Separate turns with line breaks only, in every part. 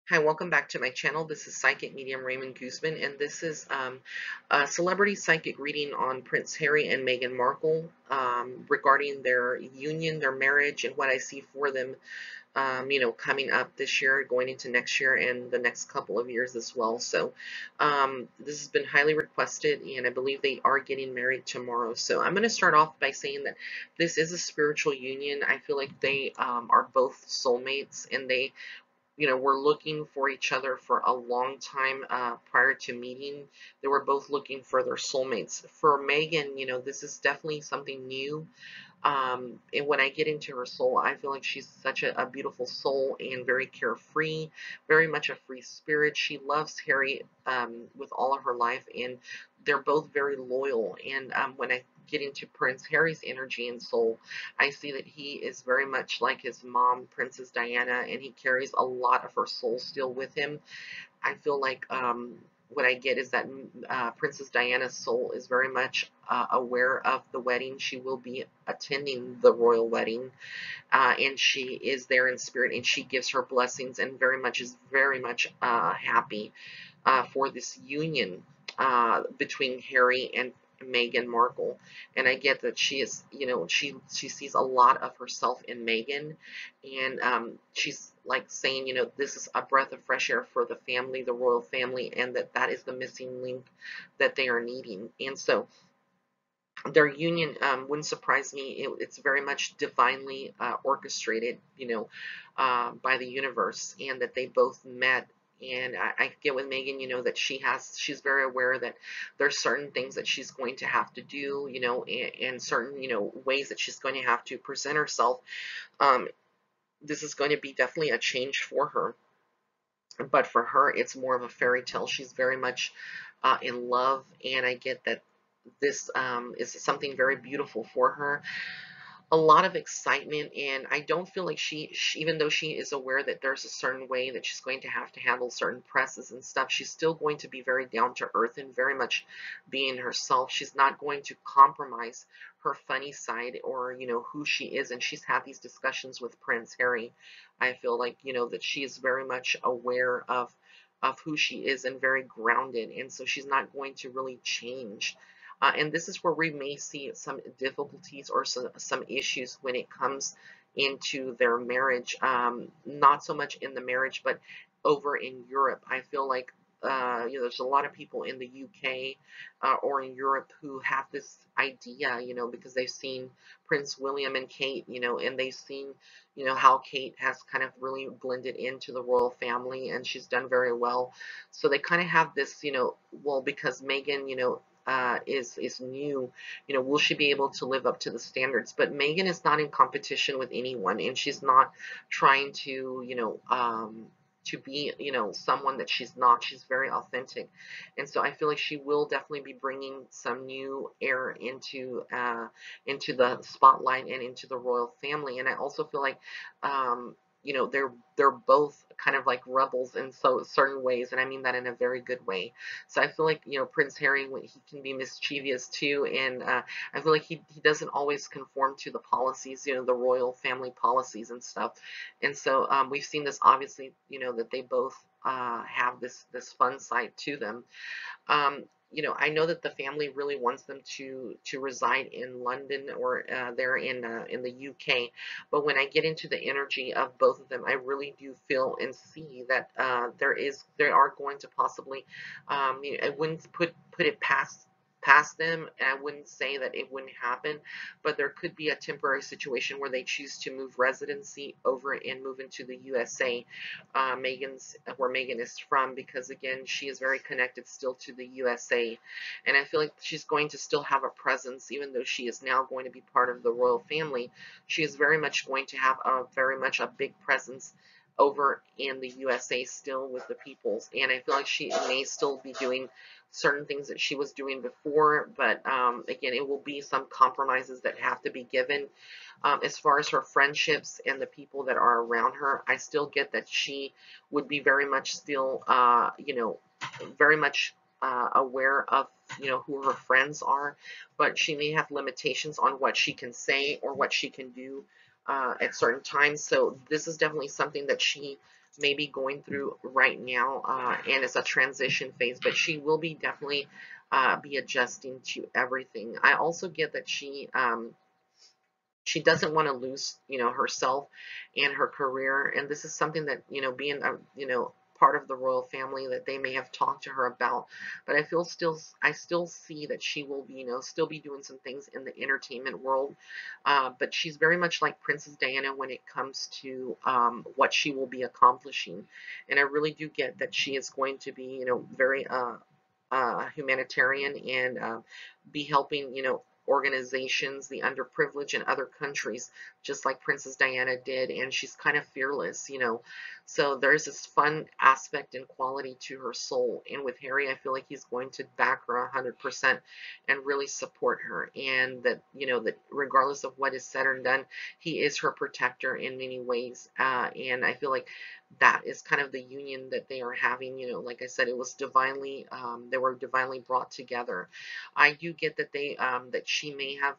Hi, welcome back to my channel. This is Psychic Medium Raymond Guzman, and this is a celebrity psychic reading on Prince Harry and Meghan Markle regarding their union, their marriage, and what I see for them, coming up this year, going into next year, and the next couple of years as well. So this has been highly requested, and I believe they are getting married tomorrow. So I'm going to start off by saying that this is a spiritual union. I feel like they are both soulmates, and they were looking for each other for a long time prior to meeting. They were both looking for their soulmates. For Meghan, this is definitely something new. And when I get into her soul, I feel like she's such a beautiful soul and very carefree, very much a free spirit. She loves Harry with all of her life, and they're both very loyal. And when I get into Prince Harry's energy and soul, I see that he is very much like his mom, Princess Diana, and he carries a lot of her soul still with him. I feel like what I get is that Princess Diana's soul is very much aware of the wedding. She will be attending the royal wedding, and she is there in spirit, and she gives her blessings and very much happy for this union between Harry and Meghan Markle. And I get that she is, she sees a lot of herself in Meghan, and she's like saying, this is a breath of fresh air for the family, the royal family, and that is the missing link that they are needing. And so their union wouldn't surprise me. It's very much divinely orchestrated, by the universe, and that they both met. And I get with Meghan, that she's very aware that there's certain things that she's going to have to do, and certain, ways that she's going to have to present herself. Um, this is going to be definitely a change for her. But for her, it's more of a fairy tale. She's very much in love, and I get that this is something very beautiful for her. A lot of excitement, and I don't feel like even though she is aware that there's a certain way that she's going to have to handle certain presses and stuff, she's still going to be very down to earth and very much being herself. She's not going to compromise her funny side or, who she is. And she's had these discussions with Prince Harry. I feel like, that she is very much aware of who she is and very grounded. And so she's not going to really change. And this is where we may see some difficulties or some issues when it comes into their marriage. Not so much in the marriage, but over in Europe. I feel like there's a lot of people in the UK or in Europe who have this idea, because they've seen Prince William and Kate, and they've seen, how Kate has kind of really blended into the royal family, and she's done very well. So they kind of have this, well, because Meghan, is new, will she be able to live up to the standards? But Meghan is not in competition with anyone, and she's not trying to be, someone that she's not. She's very authentic, and so I feel like she will definitely be bringing some new air into the spotlight and into the royal family. And I also feel like, they're both kind of like rebels in so certain ways, and I mean that in a very good way. So I feel like, Prince Harry, when he can be mischievous too, and I feel like he doesn't always conform to the policies, the royal family policies and stuff. And so we've seen this obviously, that they both have this fun side to them. I know that the family really wants them to reside in London or there in the UK, but when I get into the energy of both of them, I really do feel and see that they are going to possibly, I wouldn't put it past them, and I wouldn't say that it wouldn't happen, but there could be a temporary situation where they choose to move residency over and move into the USA, where Meghan is from, because again, she is very connected still to the USA, and I feel like she's going to still have a presence, even though she is now going to be part of the royal family. She is very much going to have very much a big presence over in the USA still with the peoples, and I feel like she may still be doing certain things that she was doing before, but again, it will be some compromises that have to be given. As far as her friendships and the people that are around her, I still get that she would be very much still, very much aware of, who her friends are, but she may have limitations on what she can say or what she can do at certain times. So this is definitely something that she may be going through right now, and it's a transition phase, but she will be definitely be adjusting to everything. I also get that she doesn't want to lose, herself and her career. And this is something that, being a, part of the royal family, that they may have talked to her about. But I still see that she will be, still be doing some things in the entertainment world. But she's very much like Princess Diana when it comes to what she will be accomplishing. And I really do get that she is going to be, very humanitarian, and be helping, organizations, the underprivileged in other countries, just like Princess Diana did. And she's kind of fearless, So there's this fun aspect and quality to her soul. And with Harry, I feel like he's going to back her 100% and really support her. And that, that regardless of what is said or done, he is her protector in many ways. And I feel like that is kind of the union that they are having. Like I said, it was divinely, they were divinely brought together. I do get that that she may have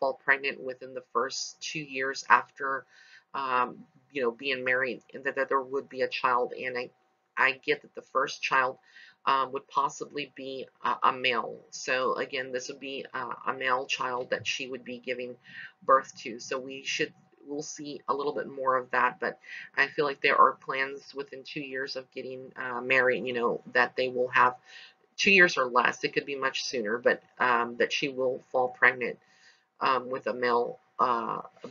fall pregnant within the first 2 years after, being married, and that there would be a child. And I get that the first child would possibly be a male. So again, this would be a male child that she would be giving birth to. So we'll see a little bit more of that. But I feel like there are plans within 2 years of getting married, that they will have 2 years or less. It could be much sooner, but that she will fall pregnant with a male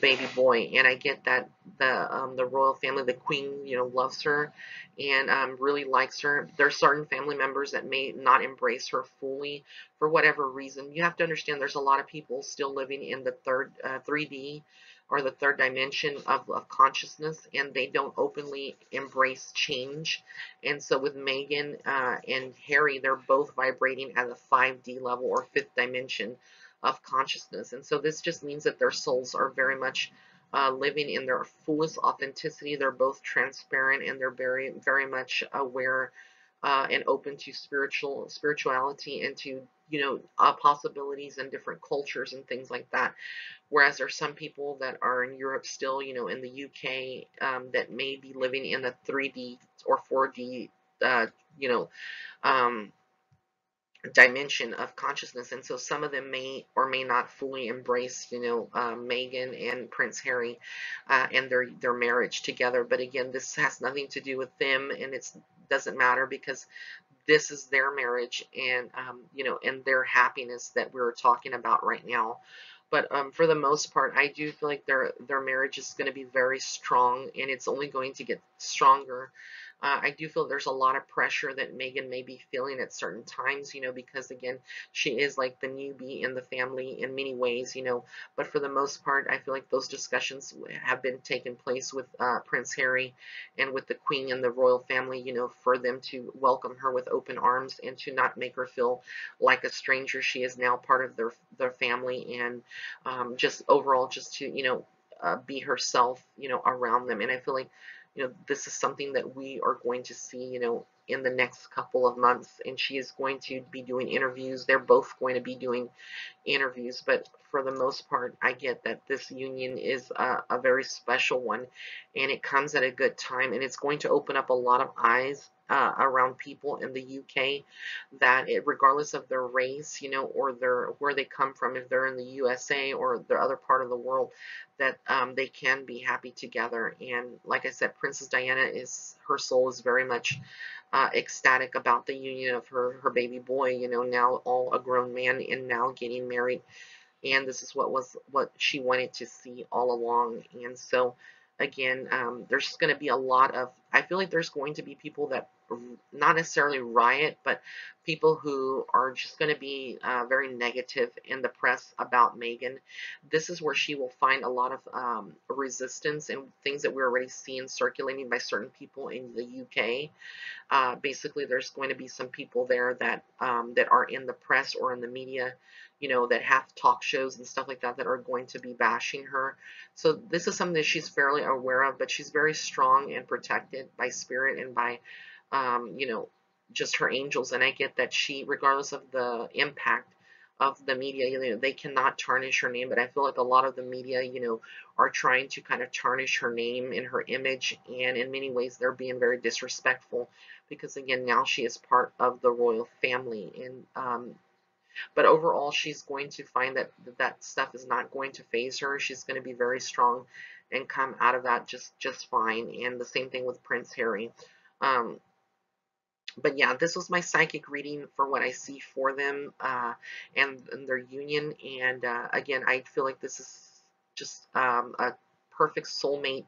baby boy. And I get that the royal family, the queen, loves her and really likes her. There are certain family members that may not embrace her fully for whatever reason. You have to understand there's a lot of people still living in the 3D or the third dimension of consciousness, and they don't openly embrace change. And so with Meghan and Harry, they're both vibrating at a 5D level or fifth dimension of consciousness. And so this just means that their souls are very much living in their fullest authenticity. They're both transparent, and they're very, very much aware and open to spirituality, and to, possibilities and different cultures and things like that. Whereas there's some people that are in Europe still, in the UK, that may be living in a 3D or 4D, you know, um, dimension of consciousness. And so some of them may or may not fully embrace, Meghan and Prince Harry and their marriage together. But again, this has nothing to do with them, and it doesn't matter, because this is their marriage, and and their happiness that we're talking about right now. But for the most part, I do feel like their marriage is going to be very strong, and it's only going to get stronger. I do feel there's a lot of pressure that Meghan may be feeling at certain times, because again, she is like the newbie in the family in many ways, But for the most part, I feel like those discussions have been taking place with Prince Harry and with the Queen and the royal family, for them to welcome her with open arms and to not make her feel like a stranger. She is now part of their family, and just overall, just to be herself, around them. And I feel like this is something that we are going to see, in the next couple of months. And she is going to be doing interviews. They're both going to be doing interviews. But for the most part, I get that this union is a very special one, and it comes at a good time, and it's going to open up a lot of eyes around people in the UK, that regardless of their race, or where they come from, if they're in the USA or the other part of the world, that they can be happy together. And like I said, Princess Diana, her soul is very much ecstatic about the union of her baby boy, now all a grown man and now getting married. And this is what she wanted to see all along. And so again, there's going to be a lot of, I feel like there's going to be people that not necessarily riot, but people who are just going to be very negative in the press about Meghan. This is where she will find a lot of resistance and things that we're already seeing circulating by certain people in the UK. Basically, there's going to be some people there that are in the press or in the media, that have talk shows and stuff like that, that are going to be bashing her. So this is something that she's fairly aware of, but she's very strong and protected by spirit and by, just her angels. And I get that she, regardless of the impact of the media. You know, they cannot tarnish her name, but I feel like a lot of the media, you know, are trying to kind of tarnish her name and her image, and in many ways they're being very disrespectful because again, now she is part of the royal family, and but overall she's going to find that that stuff is not going to phase her. She's going to be very strong and come out of that just fine. And the same thing with Prince Harry. Um, but yeah, this was my psychic reading for what I see for them, and their union. And again, I feel like this is just a perfect soulmate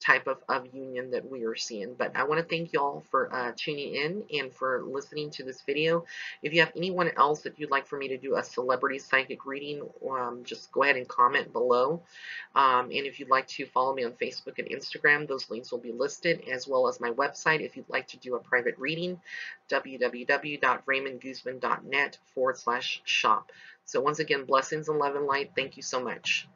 type of union that we are seeing. But I want to thank y'all for tuning in and for listening to this video. If you have anyone else that you'd like for me to do a celebrity psychic reading, just go ahead and comment below. And if you'd like to follow me on Facebook and Instagram, those links will be listed, as well as my website if you'd like to do a private reading, www.raymondguzman.net/shop. So once again, blessings and love and light. Thank you so much.